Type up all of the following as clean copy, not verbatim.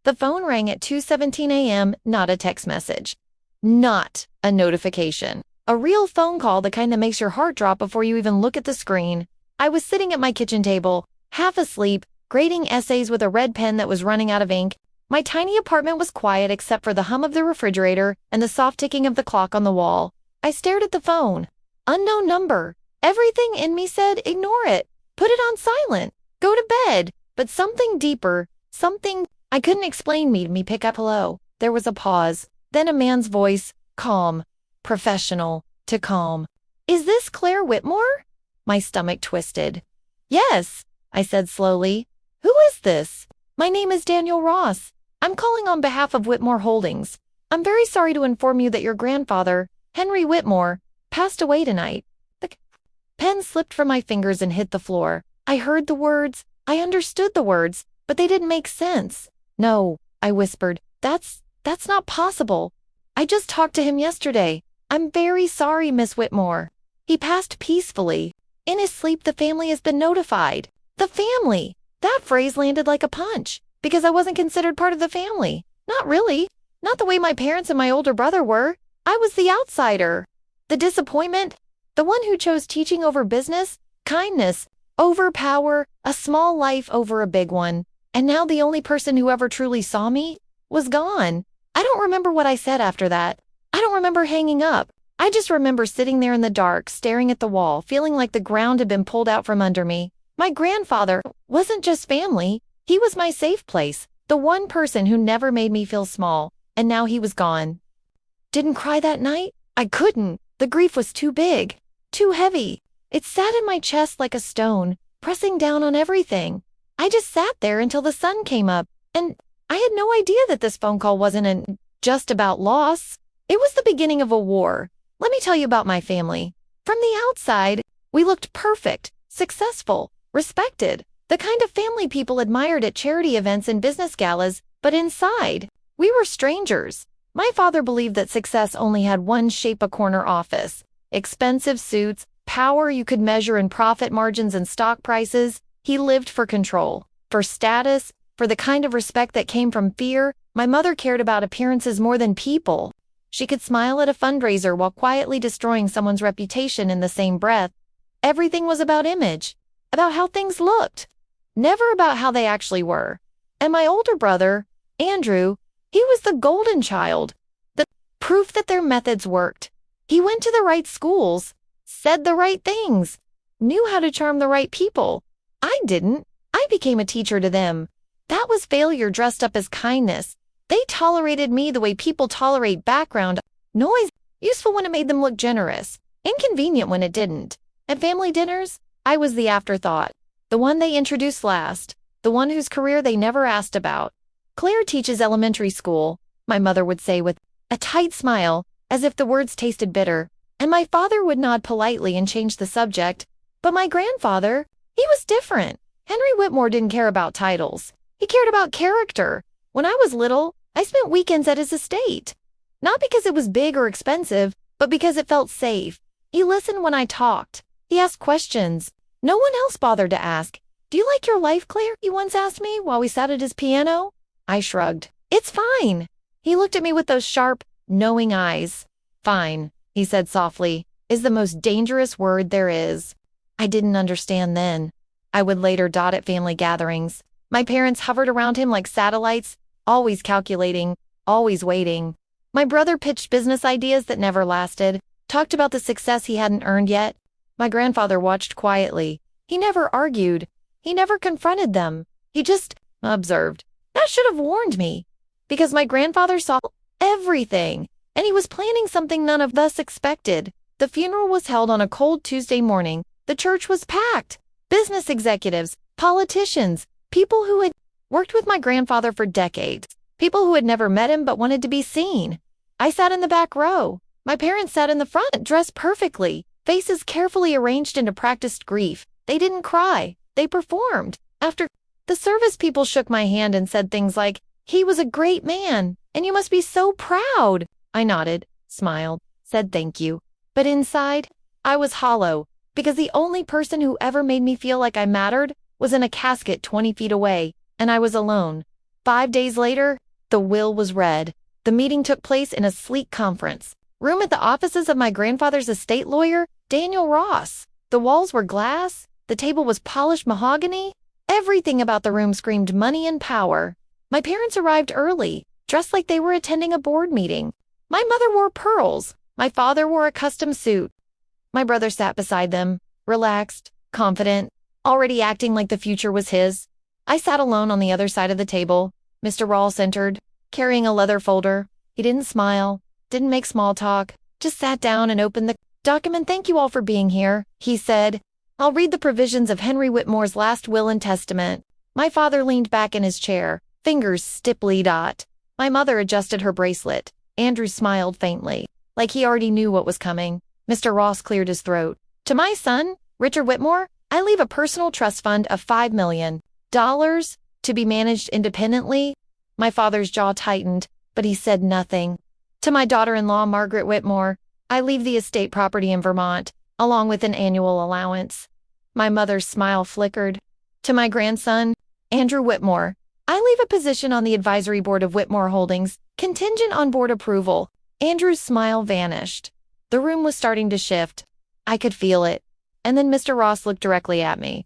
The phone rang at 2:17 a.m., not a text message. Not a notification. A real phone call, the kind that makes your heart drop before you even look at the screen. I was sitting at my kitchen table, half asleep, grading essays with a red pen that was running out of ink. My tiny apartment was quiet except for the hum of the refrigerator and the soft ticking of the clock on the wall. I stared at the phone. Unknown number. Everything in me said, ignore it. Put it on silent. Go to bed. But something deeper, something I couldn't explain made me pick up. Hello. There was a pause. Then a man's voice, calm, professional, to calm. Is this Claire Whitmore? My stomach twisted. Yes, I said slowly. Who is this? My name is Daniel Ross. I'm calling on behalf of Whitmore Holdings. I'm very sorry to inform you that your grandfather, Henry Whitmore, passed away tonight. The pen slipped from my fingers and hit the floor. I heard the words. I understood the words, but they didn't make sense. No, I whispered. That's not possible. I just talked to him yesterday. I'm very sorry, Miss Whitmore. He passed peacefully. In his sleep, the family has been notified. The family! That phrase landed like a punch, because I wasn't considered part of the family. Not really. Not the way my parents and my older brother were. I was the outsider. The disappointment, the one who chose teaching over business, kindness over power, a small life over a big one. And now the only person who ever truly saw me was gone. I don't remember what I said after that. I don't remember hanging up. I just remember sitting there in the dark, staring at the wall, feeling like the ground had been pulled out from under me. My grandfather wasn't just family. He was my safe place, the one person who never made me feel small, and now he was gone. Didn't cry that night? I couldn't. The grief was too big, too heavy. It sat in my chest like a stone, pressing down on everything. I just sat there until the sun came up, and I had no idea that this phone call wasn't just about loss. It was the beginning of a war. Let me tell you about my family. From the outside, we looked perfect, successful, respected, the kind of family people admired at charity events and business galas, but inside, we were strangers. My father believed that success only had one shape: a corner office. Expensive suits, power you could measure in profit margins and stock prices. He lived for control, for status, for the kind of respect that came from fear. My mother cared about appearances more than people. She could smile at a fundraiser while quietly destroying someone's reputation in the same breath. Everything was about image, about how things looked, never about how they actually were. And my older brother, Andrew, he was the golden child, the proof that their methods worked. He went to the right schools, said the right things, knew how to charm the right people. I didn't. I became a teacher to them. That was failure dressed up as kindness. They tolerated me the way people tolerate background noise, useful when it made them look generous, inconvenient when it didn't. At family dinners, I was the afterthought, the one they introduced last, the one whose career they never asked about. Claire teaches elementary school, my mother would say with a tight smile, as if the words tasted bitter, and my father would nod politely and change the subject. But my grandfather, he was different. Henry Whitmore didn't care about titles. He cared about character. When I was little, I spent weekends at his estate. Not because it was big or expensive, but because it felt safe. He listened when I talked. He asked questions no one else bothered to ask. "Do you like your life, Claire?" he once asked me while we sat at his piano. I shrugged. "It's fine." He looked at me with those sharp, knowing eyes. "Fine," he said softly, "is the most dangerous word there is." I didn't understand then. I would later dot at family gatherings. My parents hovered around him like satellites, always calculating, always waiting. My brother pitched business ideas that never lasted, talked about the success he hadn't earned yet. My grandfather watched quietly. He never argued. He never confronted them. He just observed. That should have warned me, because my grandfather saw everything, and he was planning something none of us expected. The funeral was held on a cold Tuesday morning. The church was packed. Business executives, politicians, people who had worked with my grandfather for decades, people who had never met him but wanted to be seen. I sat in the back row. My parents sat in the front, dressed perfectly, faces carefully arranged into practiced grief. They didn't cry. They performed. After the service, people shook my hand and said things like, "He was a great man, and you must be so proud." I nodded, smiled, said thank you. But inside, I was hollow, because the only person who ever made me feel like I mattered was in a casket 20 feet away, and I was alone. 5 days later, the will was read. The meeting took place in a sleek conference room at the offices of my grandfather's estate lawyer, Daniel Ross. The walls were glass, the table was polished mahogany. Everything about the room screamed money and power. My parents arrived early, dressed like they were attending a board meeting. My mother wore pearls. My father wore a custom suit. My brother sat beside them, relaxed, confident, already acting like the future was his. I sat alone on the other side of the table. Mr. Ross entered, carrying a leather folder. He didn't smile, didn't make small talk, just sat down and opened the document. "Thank you all for being here," he said. "I'll read the provisions of Henry Whitmore's last will and testament." My father leaned back in his chair, fingers stiffly dot. My mother adjusted her bracelet. Andrew smiled faintly, like he already knew what was coming. Mr. Ross cleared his throat. "To my son, Richard Whitmore, I leave a personal trust fund of $5 million to be managed independently." My father's jaw tightened, but he said nothing. "To my daughter-in-law, Margaret Whitmore, I leave the estate property in Vermont, along with an annual allowance." My mother's smile flickered. "To my grandson, Andrew Whitmore, I leave a position on the advisory board of Whitmore Holdings, contingent on board approval." Andrew's smile vanished. The room was starting to shift. I could feel it. And then Mr. Ross looked directly at me.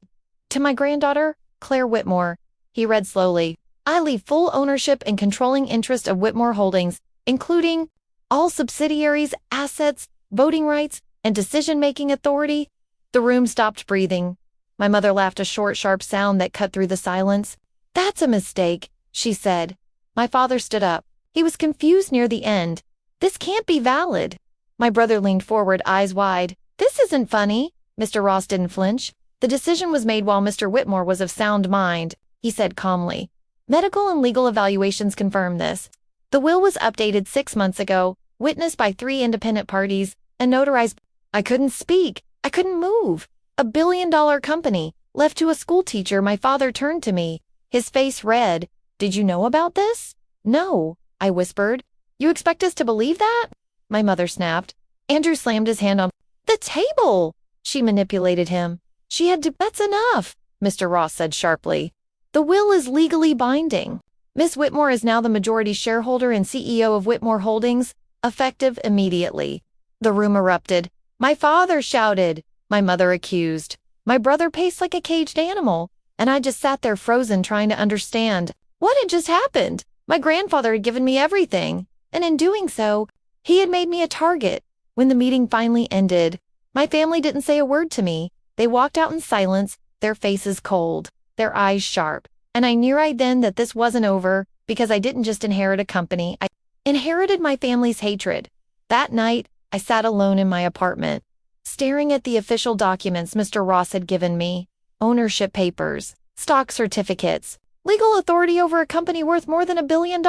"To my granddaughter, Claire Whitmore," he read slowly, "I leave full ownership and controlling interest of Whitmore Holdings, including all subsidiaries, assets, voting rights, and decision-making authority." The room stopped breathing. My mother laughed, a short, sharp sound that cut through the silence. "That's a mistake," she said. My father stood up. He was confused near the end. "This can't be valid." My brother leaned forward, eyes wide. "This isn't funny." Mr. Ross didn't flinch. "The decision was made while Mr. Whitmore was of sound mind," he said calmly. "Medical and legal evaluations confirm this. The will was updated 6 months ago, witnessed by 3 independent parties, and notarized." I couldn't speak. I couldn't move. A billion-dollar company, left to a schoolteacher. My father turned to me, his face red. "Did you know about this?" "No," I whispered. "You expect us to believe that?" My mother snapped. Andrew slammed his hand on the table. She manipulated him. She had to. "That's enough," Mr. Ross said sharply. "The will is legally binding. Miss Whitmore is now the majority shareholder and CEO of Whitmore Holdings, effective immediately." The room erupted. My father shouted. My mother accused. My brother paced like a caged animal, and I just sat there frozen, trying to understand what had just happened. My grandfather had given me everything, and in doing so, he had made me a target. When the meeting finally ended, my family didn't say a word to me. They walked out in silence, their faces cold, their eyes sharp. And I knew right then that this wasn't over, because I didn't just inherit a company. I inherited my family's hatred. That night, I sat alone in my apartment, staring at the official documents Mr. Ross had given me. Ownership papers, stock certificates, legal authority over a company worth more than $1 billion.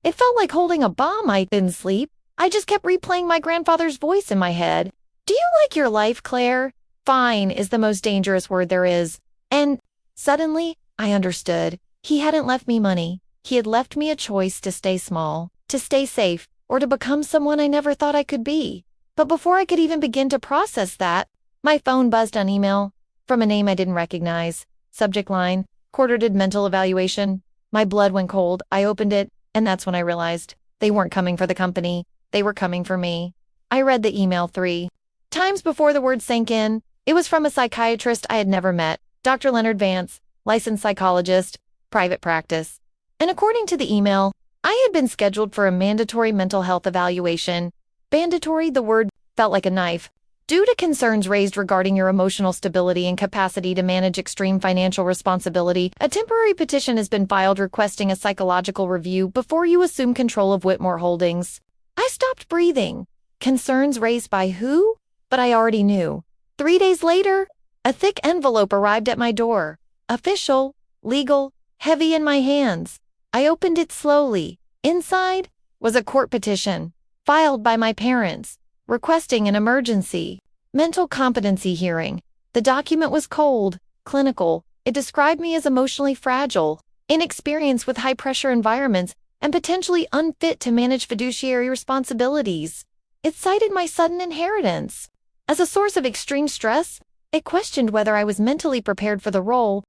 It felt like holding a bomb. I didn't sleep. I just kept replaying my grandfather's voice in my head. "Do you like your life, Claire? Fine is the most dangerous word there is." And suddenly, I understood. He hadn't left me money. He had left me a choice to stay small, to stay safe, or to become someone I never thought I could be. But before I could even begin to process that, my phone buzzed on email from a name I didn't recognize. Subject line, "Quartered mental evaluation." My blood went cold. I opened it, and that's when I realized they weren't coming for the company. They were coming for me. I read the email 3 times before the words sank in. It was from a psychiatrist I had never met, Dr. Leonard Vance, licensed psychologist, private practice. And according to the email, I had been scheduled for a mandatory mental health evaluation. Mandatory, the word felt like a knife. "Due to concerns raised regarding your emotional stability and capacity to manage extreme financial responsibility, a temporary petition has been filed requesting a psychological review before you assume control of Whitmore Holdings." I stopped breathing. Concerns raised by who? But I already knew. 3 days later, a thick envelope arrived at my door. Official, legal, heavy in my hands. I opened it slowly. Inside was a court petition, filed by my parents, requesting an emergency mental competency hearing. The document was cold, clinical. It described me as emotionally fragile, inexperienced with high-pressure environments, and potentially unfit to manage fiduciary responsibilities. It cited my sudden inheritance as a source of extreme stress. It questioned whether I was mentally prepared for the role.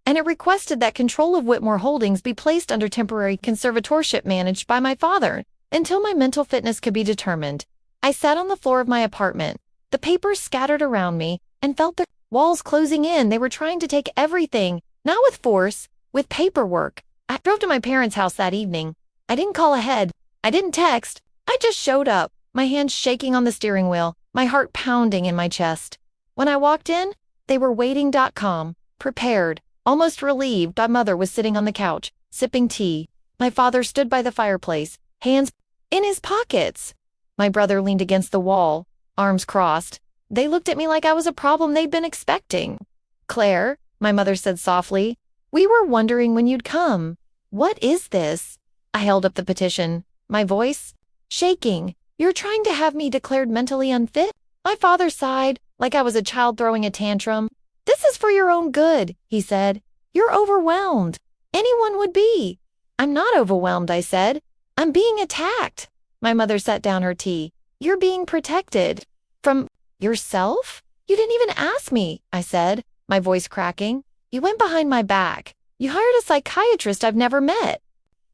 and it requested that control of Whitmore Holdings be placed under temporary conservatorship managed by my father until my mental fitness could be determined. I sat on the floor of my apartment, the papers scattered around me, and felt the walls closing in. They were trying to take everything, not with force, with paperwork. I drove to my parents' house that evening. I didn't call ahead. I didn't text. I just showed up, my hands shaking on the steering wheel, my heart pounding in my chest. When I walked in, they were waiting. Calm, prepared, almost relieved. My mother was sitting on the couch, sipping tea. My father stood by the fireplace, hands in his pockets. My brother leaned against the wall, arms crossed. They looked at me like I was a problem they'd been expecting. "Claire," my mother said softly, "we were wondering when you'd come. What is this?" I held up the petition, my voice shaking. "You're trying to have me declared mentally unfit?" My father sighed, like I was a child throwing a tantrum. "This is for your own good," he said. "You're overwhelmed. Anyone would be." "I'm not overwhelmed," I said. "I'm being attacked." My mother set down her tea. "You're being protected. From yourself? You didn't even ask me," I said, my voice cracking. "You went behind my back. You hired a psychiatrist I've never met.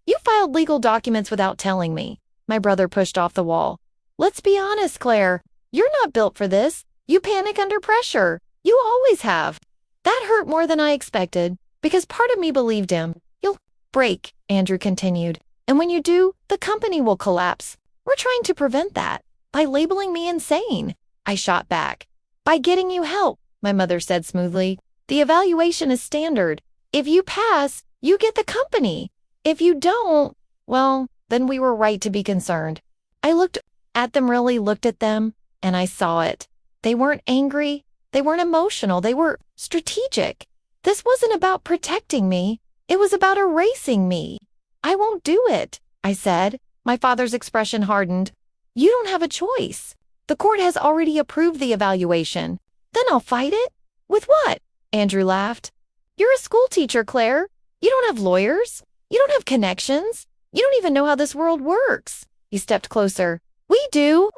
You filed legal documents without telling me." My brother pushed off the wall. "Let's be honest, Claire. You're not built for this. You panic under pressure. You always have." That hurt more than I expected, because part of me believed him. "You'll break," Andrew continued. "And when you do, the company will collapse. We're trying to prevent that by labeling me insane." I shot back. "By getting you help," my mother said smoothly. "The evaluation is standard. If you pass, you get the company. If you don't, well, then we were right to be concerned." I looked at them, really looked at them, and I saw it. They weren't angry. They weren't emotional. They were strategic. This wasn't about protecting me. It was about erasing me. "I won't do it," I said. My father's expression hardened. "You don't have a choice. The court has already approved the evaluation." "Then I'll fight it." "With what?" Andrew laughed. "You're a schoolteacher, Claire. You don't have lawyers. You don't have connections. You don't even know how this world works." He stepped closer. "We do."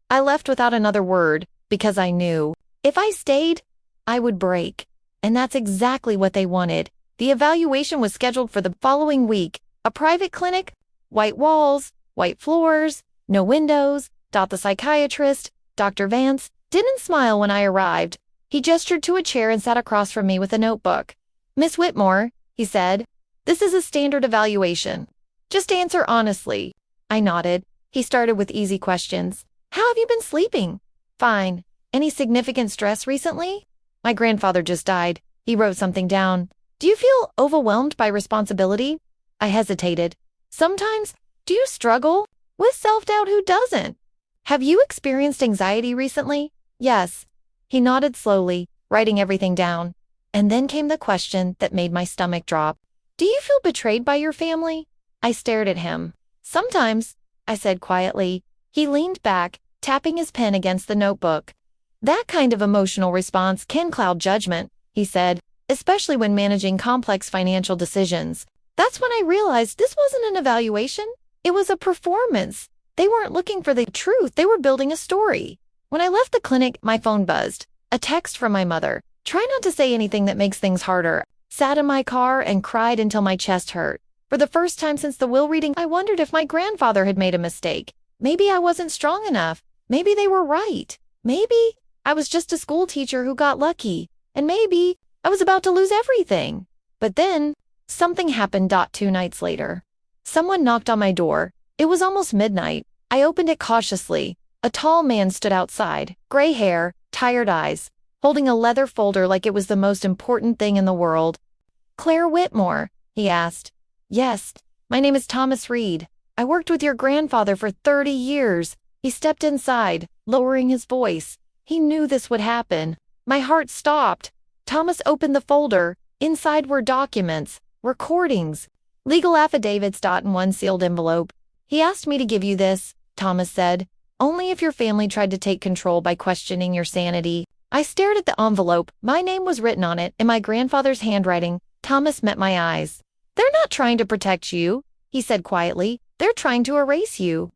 I left without another word, because I knew if I stayed, I would break. And that's exactly what they wanted. The evaluation was scheduled for the following week. A private clinic, white walls, white floors, no windows. The psychiatrist, Dr. Vance, didn't smile when I arrived. He gestured to a chair and sat across from me with a notebook. "Miss Whitmore," he said, "this is a standard evaluation. Just answer honestly." I nodded. He started with easy questions. "How have you been sleeping?" "Fine. Any significant stress recently?" "My grandfather just died." He wrote something down. "Do you feel overwhelmed by responsibility?" I hesitated. "Sometimes." "Do you struggle with self-doubt? Who doesn't?" "Have you experienced anxiety recently?" "Yes." He nodded slowly, writing everything down. And then came the question that made my stomach drop. "Do you feel betrayed by your family?" I stared at him. "Sometimes," I said quietly. He leaned back, tapping his pen against the notebook. "That kind of emotional response can cloud judgment," he said, "especially when managing complex financial decisions." That's when I realized this wasn't an evaluation. It was a performance. They weren't looking for the truth. They were building a story. When I left the clinic, my phone buzzed. A text from my mother. "Try not to say anything that makes things harder." Sat in my car and cried until my chest hurt. For the first time since the will reading, I wondered if my grandfather had made a mistake. Maybe I wasn't strong enough. Maybe they were right. Maybe I was just a school teacher who got lucky. And maybe I was about to lose everything. But then something happened. 2 nights later. Someone knocked on my door. It was almost midnight. I opened it cautiously. A tall man stood outside, gray hair, tired eyes, holding a leather folder like it was the most important thing in the world. "Claire Whitmore?" he asked. "Yes, my name is Thomas Reed. I worked with your grandfather for 30 years. He stepped inside, lowering his voice. He knew this would happen. My heart stopped. Thomas opened the folder. Inside were documents, recordings, legal affidavits. In one sealed envelope. "He asked me to give you this," Thomas said, "only if your family tried to take control by questioning your sanity." I stared at the envelope. My name was written on it in my grandfather's handwriting. Thomas met my eyes. "They're not trying to protect you," he said quietly. "They're trying to erase you."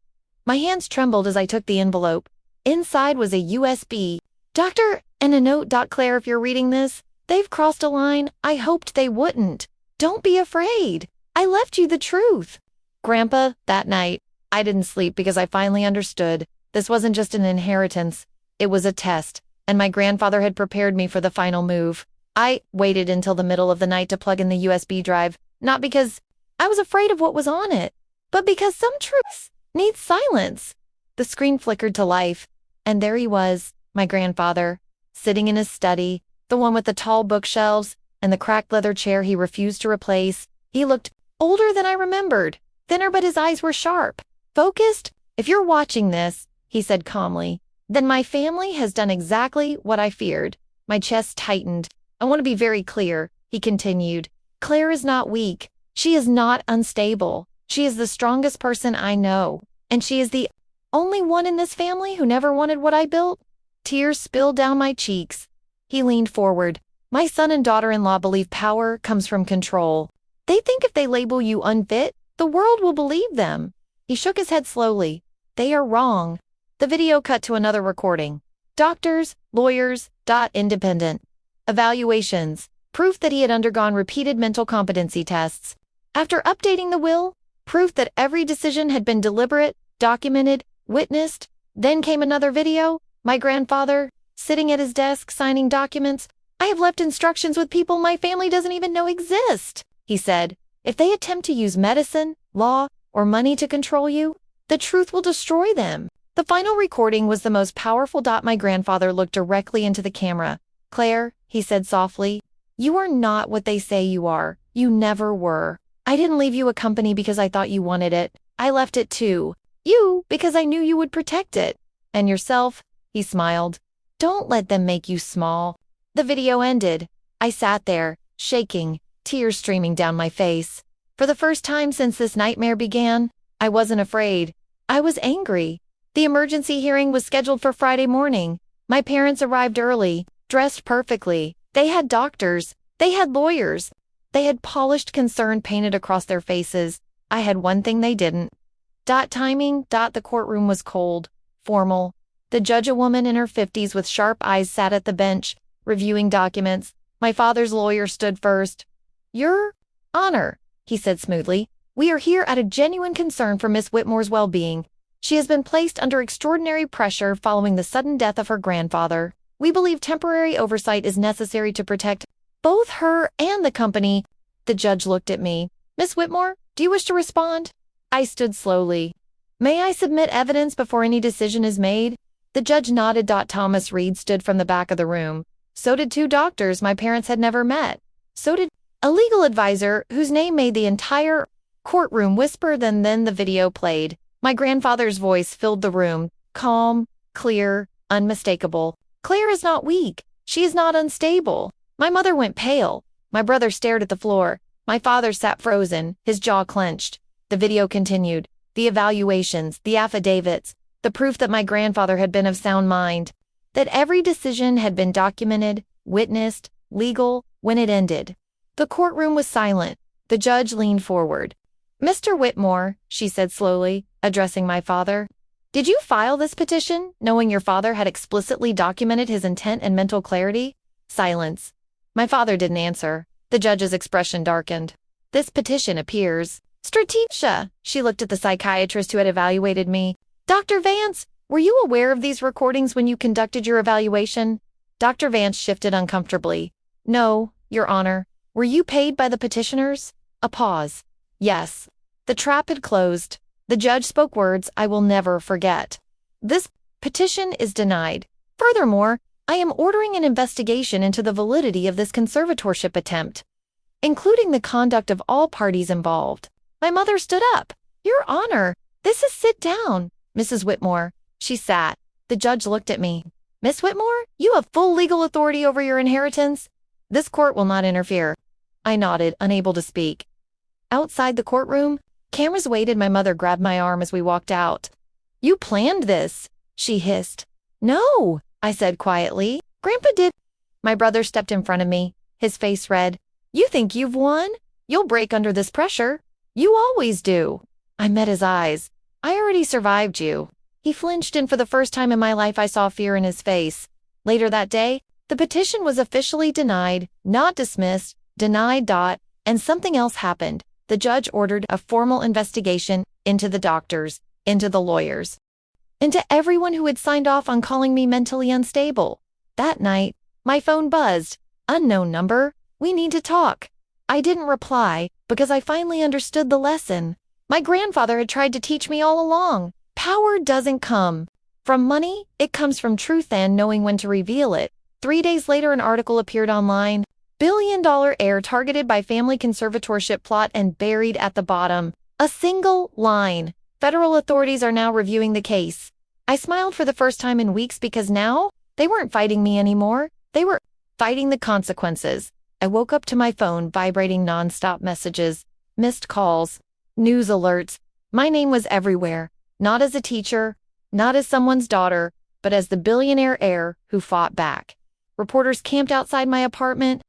My hands trembled as I took the envelope. Inside was a USB. "Doctor," and a note. "Claire, if you're reading this, They've crossed a line I hoped they wouldn't. Don't be afraid. I left you the truth. Grandpa, that night, I didn't sleep because I finally understood. This wasn't just an inheritance. It was a test, and my grandfather had prepared me for the final move. I waited until the middle of the night to plug in the USB drive, not because I was afraid of what was on it, but because some truths need silence. The screen flickered to life, and there he was, my grandfather, sitting in his study, the one with the tall bookshelves and the cracked leather chair he refused to replace. He looked older than I remembered, thinner but his eyes were sharp. Focused? If you're watching this, he said calmly, then my family has done exactly what I feared. My chest tightened. I want to be very clear, he continued. Claire is not weak. She is not unstable. She is the strongest person I know. And she is the only one in this family who never wanted what I built. Tears spilled down my cheeks. He leaned forward. My son and daughter-in-law believe power comes from control. They think if they label you unfit, the world will believe them. He shook his head slowly. They are wrong. The video cut to another recording. Doctors, lawyers, independent. Evaluations. Proof that he had undergone repeated mental competency tests. After updating the will, proof that every decision had been deliberate, documented, witnessed. Then came another video. My grandfather, sitting at his desk signing documents. I have left instructions with people my family doesn't even know exist, he said. If they attempt to use medicine, law, or money to control you, the truth will destroy them. The final recording was the most powerful. My grandfather looked directly into the camera. Claire, he said softly, you are not what they say you are. You never were. I didn't leave you a company because I thought you wanted it. I left it too. You, because I knew you would protect it. And yourself, he smiled. Don't let them make you small. The video ended. I sat there, shaking, tears streaming down my face. For the first time since this nightmare began, I wasn't afraid. I was angry. The emergency hearing was scheduled for Friday morning. My parents arrived early, dressed perfectly. They had doctors. They had lawyers. They had polished concern painted across their faces. I had one thing they didn't. Timing. The courtroom was cold, formal. The judge, a woman in her 50s with sharp eyes, sat at the bench, reviewing documents. My father's lawyer stood first. Your Honor, he said smoothly, we are here out of genuine concern for Miss Whitmore's well-being. She has been placed under extraordinary pressure following the sudden death of her grandfather. We believe temporary oversight is necessary to protect both her and the company. The judge looked at me. Miss Whitmore, do you wish to respond? I stood slowly. May I submit evidence before any decision is made? The judge nodded. Thomas Reed stood from the back of the room. So did two doctors my parents had never met. So did a legal advisor whose name made the entire courtroom whisper. Then the video played. My grandfather's voice filled the room, calm, clear, unmistakable. Claire is not weak. She is not unstable. My mother went pale. My brother stared at the floor. My father sat frozen, his jaw clenched. The video continued. The evaluations, the affidavits, the proof that my grandfather had been of sound mind, that every decision had been documented, witnessed, legal, when it ended. The courtroom was silent. The judge leaned forward. Mr. Whitmore, she said slowly, addressing my father, did you file this petition, knowing your father had explicitly documented his intent and mental clarity? Silence. My father didn't answer. The judge's expression darkened. This petition appears strategic. She looked at the psychiatrist who had evaluated me. Dr. Vance, were you aware of these recordings when you conducted your evaluation? Dr. Vance shifted uncomfortably. No, Your Honor. Were you paid by the petitioners? A pause. Yes. The trap had closed. The judge spoke words I will never forget. This petition is denied. Furthermore, I am ordering an investigation into the validity of this conservatorship attempt, including the conduct of all parties involved. My mother stood up. Your Honor, this is sit down. Mrs. Whitmore. She sat. The judge looked at me. Miss Whitmore, you have full legal authority over your inheritance. This court will not interfere. I nodded, unable to speak. Outside the courtroom, cameras waited. My mother grabbed my arm as we walked out. You planned this, she hissed. No, I said quietly. Grandpa did. My brother stepped in front of me, his face red. You think you've won? You'll break under this pressure. You always do. I met his eyes. I already survived you. He flinched, and for the first time in my life I saw fear in his face. Later that day, The petition was officially denied, not dismissed, denied. And something else happened. The judge ordered a formal investigation into the doctors, into the lawyers, into everyone who had signed off on calling me mentally unstable. That night, my phone buzzed. Unknown number. We need to talk. I didn't reply because I finally understood the lesson. My grandfather had tried to teach me all along. Power doesn't come from money, it comes from truth and knowing when to reveal it. 3 days later, an article appeared online. Billion-dollar heir targeted by family conservatorship plot and buried at the bottom. A single line. Federal authorities are now reviewing the case. I smiled for the first time in weeks because now they weren't fighting me anymore. They were fighting the consequences. I woke up to my phone vibrating nonstop messages, missed calls, news alerts. My name was everywhere, not as a teacher, not as someone's daughter, but as the billionaire heir who fought back. Reporters camped outside my apartment.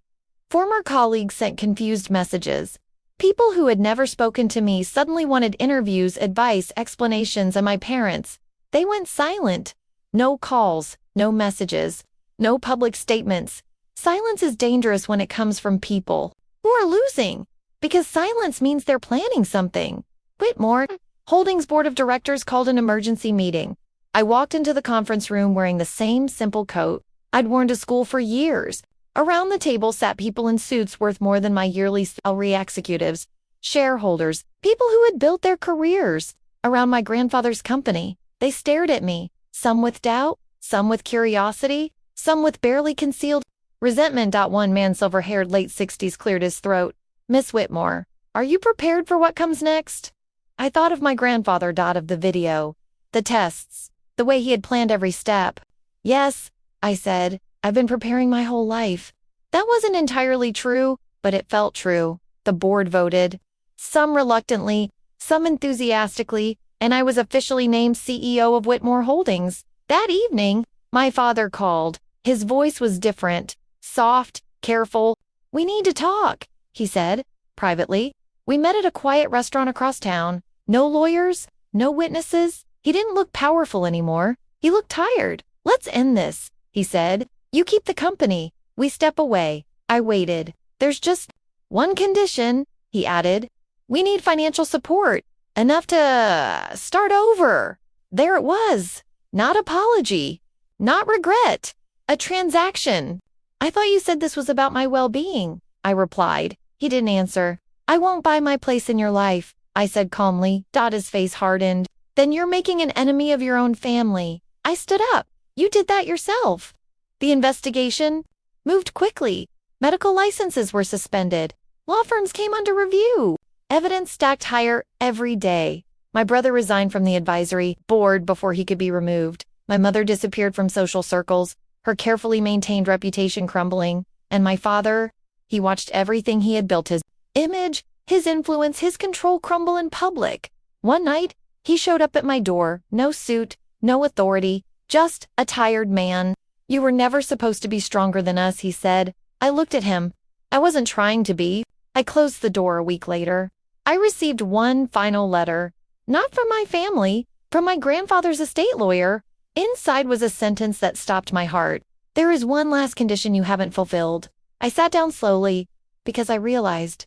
Former colleagues sent confused messages. People who had never spoken to me suddenly wanted interviews, advice, explanations, and my parents. They went silent. No calls, no messages, no public statements. Silence is dangerous when it comes from people who are losing, because silence means they're planning something. Whitmore Holdings Board of Directors called an emergency meeting. I walked into the conference room wearing the same simple coat I'd worn to school for years. Around the table sat people in suits worth more than my yearly salary, executives, shareholders, people who had built their careers around my grandfather's company. They stared at me, some with doubt, some with curiosity, some with barely concealed resentment. One man, silver-haired, late 60s, cleared his throat. Miss Whitmore, are you prepared for what comes next? I thought of my grandfather. Of the video, the tests, the way he had planned every step. Yes, I said, I've been preparing my whole life. That wasn't entirely true, but it felt true. The board voted, some reluctantly, some enthusiastically, and I was officially named CEO of Whitmore Holdings. That evening, my father called. His voice was different, soft, careful. We need to talk, he said, privately. We met at a quiet restaurant across town. No lawyers, no witnesses. He didn't look powerful anymore. He looked tired. Let's end this, he said. You keep the company. We step away. I waited. There's just one condition, he added. We need financial support. Enough to start over. There it was. Not apology. Not regret. A transaction. I thought you said this was about my well-being, I replied. He didn't answer. I won't buy my place in your life, I said calmly. His face hardened. Then you're making an enemy of your own family. I stood up. You did that yourself. The investigation moved quickly. Medical licenses were suspended. Law firms came under review. Evidence stacked higher every day. My brother resigned from the advisory board before he could be removed. My mother disappeared from social circles, her carefully maintained reputation crumbling. And my father, he watched everything he had built, his image, his influence, his control, crumble in public. One night, he showed up at my door, no suit, no authority, just a tired man. You were never supposed to be stronger than us, he said. I looked at him. I wasn't trying to be. I closed the door a week later. I received one final letter. Not from my family, from my grandfather's estate lawyer. Inside was a sentence that stopped my heart. There is one last condition you haven't fulfilled. I sat down slowly, because I realized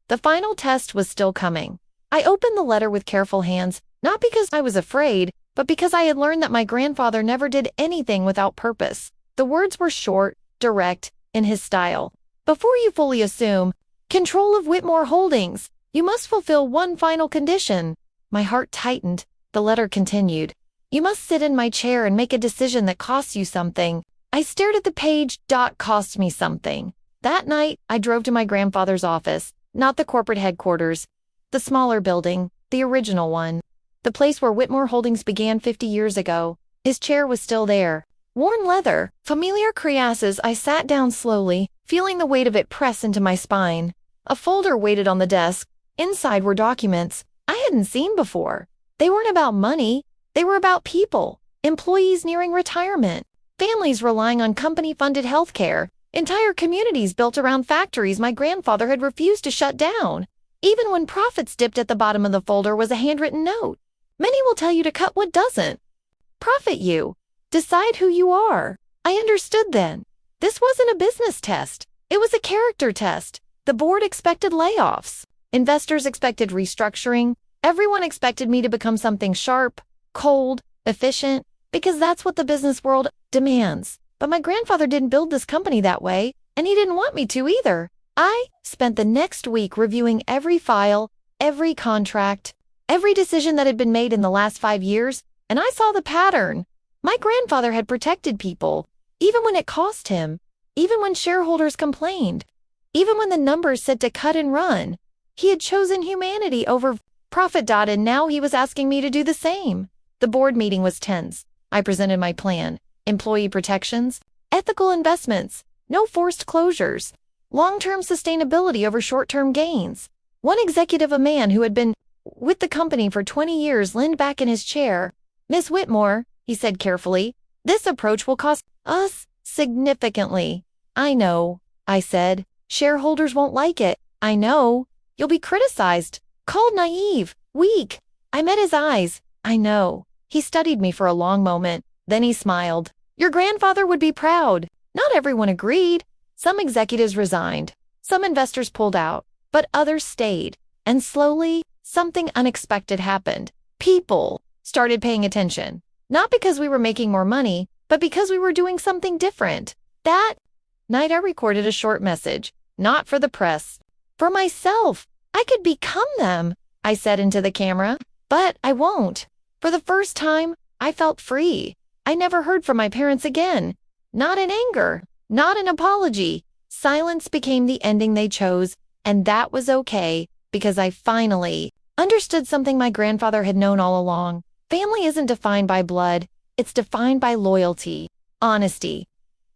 the final test was still coming. I opened the letter with careful hands, not because I was afraid, but because I had learned that my grandfather never did anything without purpose. The words were short, direct, in his style. Before you fully assume control of Whitmore Holdings, you must fulfill one final condition. My heart tightened. The letter continued. You must sit in my chair and make a decision that costs you something. I stared at the page. Cost me something. That night, I drove to my grandfather's office, not the corporate headquarters, the smaller building, the original one. The place where Whitmore Holdings began 50 years ago. His chair was still there. Worn leather, familiar creases. I sat down slowly, feeling the weight of it press into my spine. A folder waited on the desk. Inside were documents I hadn't seen before. They weren't about money. They were about people, employees nearing retirement, families relying on company-funded health care, entire communities built around factories my grandfather had refused to shut down. Even when profits dipped, at the bottom of the folder was a handwritten note. Many will tell you to cut what doesn't profit you. Decide who you are. I understood then. This wasn't a business test. It was a character test. The board expected layoffs. Investors expected restructuring. Everyone expected me to become something sharp, cold, efficient, because that's what the business world demands. But my grandfather didn't build this company that way, and he didn't want me to either. I spent the next week reviewing every file, every contract, every decision that had been made in the last 5 years, and I saw the pattern. My grandfather had protected people, even when it cost him, even when shareholders complained, even when the numbers said to cut and run. He had chosen humanity over profit. And now he was asking me to do the same. The board meeting was tense. I presented my plan: employee protections, ethical investments, no forced closures, long-term sustainability over short-term gains. One executive, a man who had been with the company for 20 years, leaned back in his chair. "Miss Whitmore," he said carefully, "this approach will cost us significantly." "I know," I said. "Shareholders won't like it. I know. You'll be criticized, called naive, weak." I met his eyes. "I know." He studied me for a long moment. Then he smiled. "Your grandfather would be proud." Not everyone agreed. Some executives resigned. Some investors pulled out. But others stayed. And slowly, something unexpected happened. People started paying attention. Not because we were making more money, but because we were doing something different. That night I recorded a short message. Not for the press. For myself. I could become them, I said into the camera. But I won't. For the first time, I felt free. I never heard from my parents again. Not in anger. Not an apology. Silence became the ending they chose, and that was okay, because I finally understood something my grandfather had known all along. Family isn't defined by blood. It's defined by loyalty, honesty,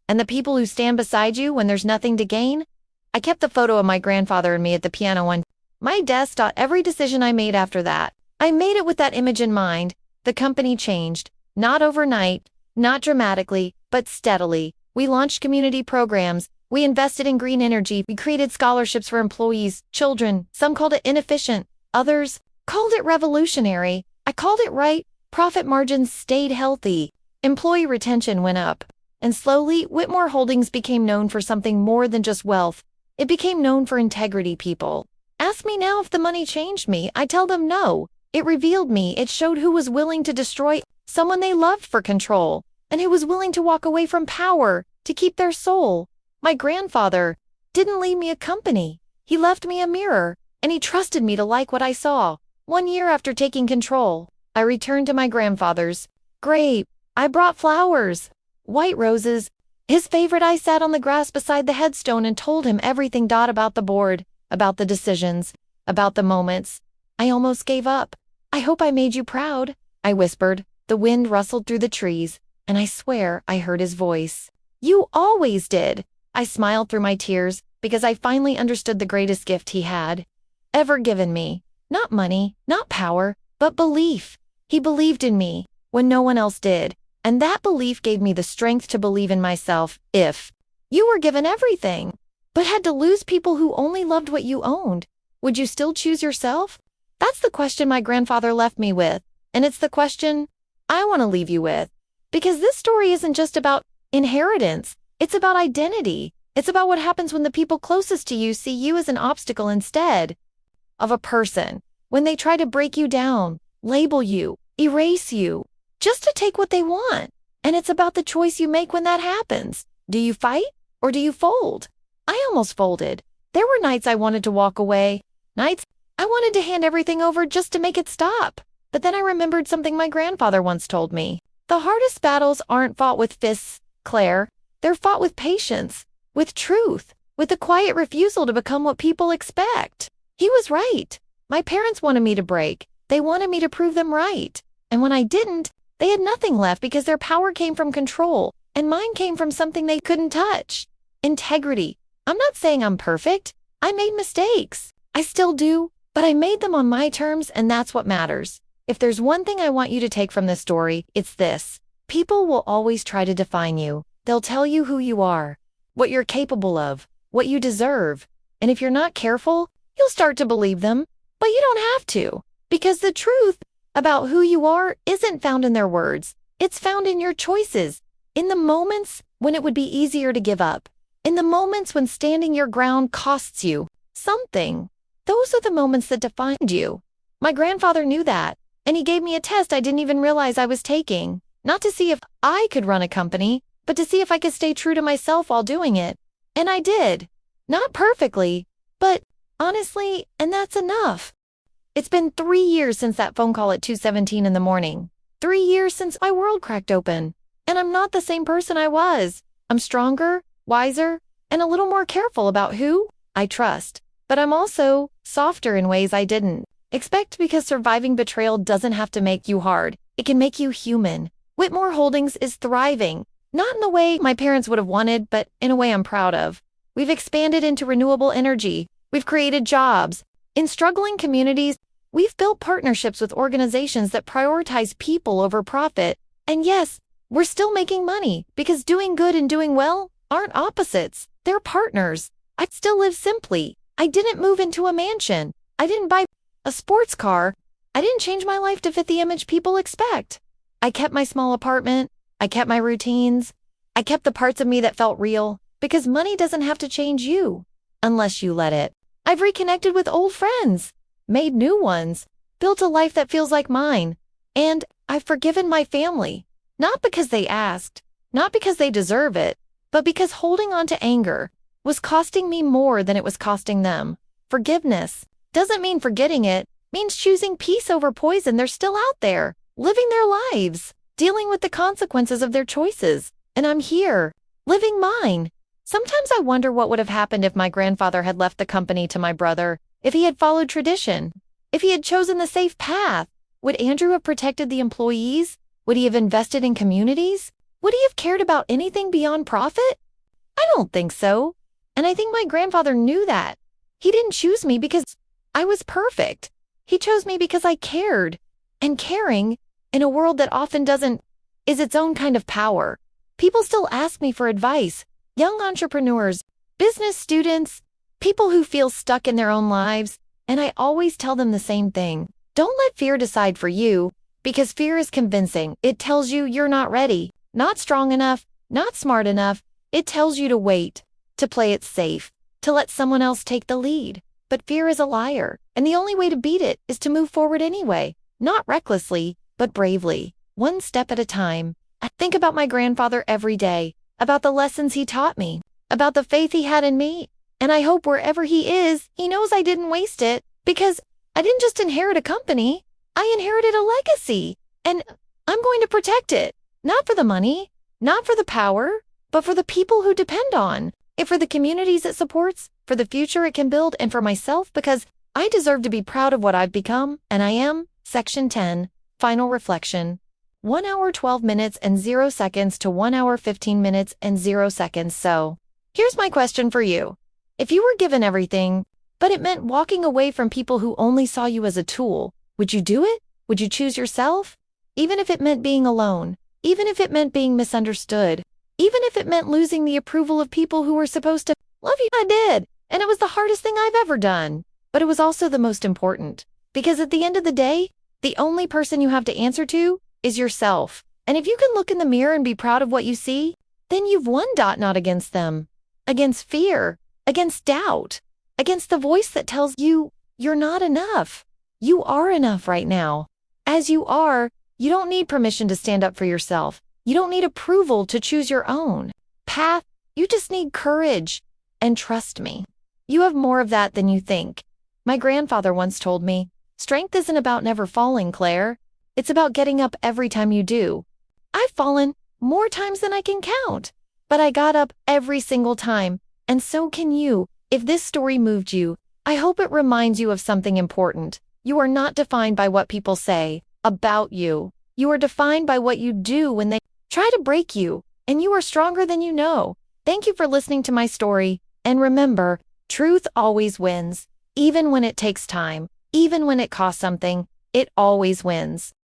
and the people who stand beside you when there's nothing to gain. I kept the photo of my grandfather and me at the piano on my desk. Every decision I made after that, I made it with that image in mind. The company changed, not overnight, not dramatically, but steadily. We launched community programs. We invested in green energy. We created scholarships for employees, children. Some called it inefficient. Others called it revolutionary. I called it right. Profit margins stayed healthy. Employee retention went up. And slowly, Whitmore Holdings became known for something more than just wealth. It became known for integrity. People ask me now if the money changed me. I tell them no. It revealed me. It showed who was willing to destroy someone they loved for control, and who was willing to walk away from power to keep their soul. My grandfather didn't leave me a company. He left me a mirror, and he trusted me to like what I saw. 1 year after taking control, I returned to my grandfather's grave. I brought flowers, white roses, his favorite. I sat on the grass beside the headstone and told him everything. About the board, about the decisions, about the moments. I almost gave up. "I hope I made you proud," I whispered. The wind rustled through the trees, and I swear I heard his voice. "You always did." I smiled through my tears because I finally understood the greatest gift he had ever given me. Not money, not power, but belief. He believed in me when no one else did, and that belief gave me the strength to believe in myself. If you were given everything, but had to lose people who only loved what you owned, would you still choose yourself? That's the question my grandfather left me with, and it's the question I want to leave you with. Because this story isn't just about inheritance, it's about identity. It's about what happens when the people closest to you see you as an obstacle instead of a person, when they try to break you down, label you, erase you, just to take what they want. And it's about the choice you make when that happens. Do you fight or do you fold? I almost folded. There were nights I wanted to walk away, nights I wanted to hand everything over just to make it stop. But then I remembered something my grandfather once told me. The hardest battles aren't fought with fists, Claire. They're fought with patience, with truth, with the quiet refusal to become what people expect. He was right. My parents wanted me to break. They wanted me to prove them right. And when I didn't, they had nothing left because their power came from control, and mine came from something they couldn't touch. Integrity. I'm not saying I'm perfect. I made mistakes. I still do, but I made them on my terms, and that's what matters. If there's one thing I want you to take from this story, it's this. People will always try to define you. They'll tell you who you are, what you're capable of, what you deserve. And if you're not careful, you'll start to believe them. But you don't have to, because the truth about who you are isn't found in their words. It's found in your choices, in the moments when it would be easier to give up, in the moments when standing your ground costs you something. Those are the moments that defined you. My grandfather knew that, and he gave me a test I didn't even realize I was taking, not to see if I could run a company, but to see if I could stay true to myself while doing it. And I did. Not perfectly, but honestly, and that's enough. It's been 3 years since that phone call at 2:17 in the morning. 3 years since my world cracked open. And I'm not the same person I was. I'm stronger, wiser, and a little more careful about who I trust. But I'm also softer in ways I didn't expect, because surviving betrayal doesn't have to make you hard. It can make you human. Whitmore Holdings is thriving, not in the way my parents would have wanted, but in a way I'm proud of. We've expanded into renewable energy. We've created jobs. In struggling communities, we've built partnerships with organizations that prioritize people over profit. And yes, we're still making money, because doing good and doing well aren't opposites. They're partners. I still live simply. I didn't move into a mansion. I didn't buy a sports car. I didn't change my life to fit the image people expect. I kept my small apartment. I kept my routines. I kept the parts of me that felt real, because money doesn't have to change you unless you let it. I've reconnected with old friends, made new ones, built a life that feels like mine, and I've forgiven my family, not because they asked, not because they deserve it, but because holding on to anger was costing me more than it was costing them. Forgiveness doesn't mean forgetting it, means choosing peace over poison. They're still out there, living their lives, dealing with the consequences of their choices. And I'm here, living mine. Sometimes I wonder what would have happened if my grandfather had left the company to my brother, if he had followed tradition, if he had chosen the safe path. Would Andrew have protected the employees? Would he have invested in communities? Would he have cared about anything beyond profit? I don't think so. And I think my grandfather knew that. He didn't choose me because I was perfect. He chose me because I cared. And caring, in a world that often doesn't, is its own kind of power. People still ask me for advice. Young entrepreneurs, business students, people who feel stuck in their own lives. And I always tell them the same thing. Don't let fear decide for you, because fear is convincing. It tells you you're not ready, not strong enough, not smart enough. It tells you to wait, to play it safe, to let someone else take the lead. But fear is a liar, and the only way to beat it is to move forward anyway, not recklessly, but bravely, one step at a time. I think about my grandfather every day, about the lessons he taught me, about the faith he had in me, and I hope wherever he is, he knows I didn't waste it, because I didn't just inherit a company, I inherited a legacy, and I'm going to protect it, not for the money, not for the power, but for the people who depend on it, for the communities it supports, for the future it can build, and for myself, because I deserve to be proud of what I've become, and I am. Section 10, Final Reflection. 1 hour 12 minutes and 0 seconds to 1 hour 15 minutes and 0 seconds. So, here's my question for you. If you were given everything, but it meant walking away from people who only saw you as a tool, would you do it? Would you choose yourself? Even if it meant being alone, even if it meant being misunderstood, even if it meant losing the approval of people who were supposed to love you. I did, and it was the hardest thing I've ever done. But it was also the most important, because at the end of the day, the only person you have to answer to is yourself. And if you can look in the mirror and be proud of what you see, then you've won. Not against them, against fear, against doubt, against the voice that tells you you're not enough. You are enough right now. As you are, you don't need permission to stand up for yourself. You don't need approval to choose your own path. You just need courage. And trust me, you have more of that than you think. My grandfather once told me, strength isn't about never falling, Claire. It's about getting up every time you do. I've fallen more times than I can count, but I got up every single time, and so can you. If this story moved you, I hope it reminds you of something important. You are not defined by what people say about you. You are defined by what you do when they try to break you, and you are stronger than you know. Thank you for listening to my story, and remember, truth always wins. Even when it takes time, even when it costs something, it always wins.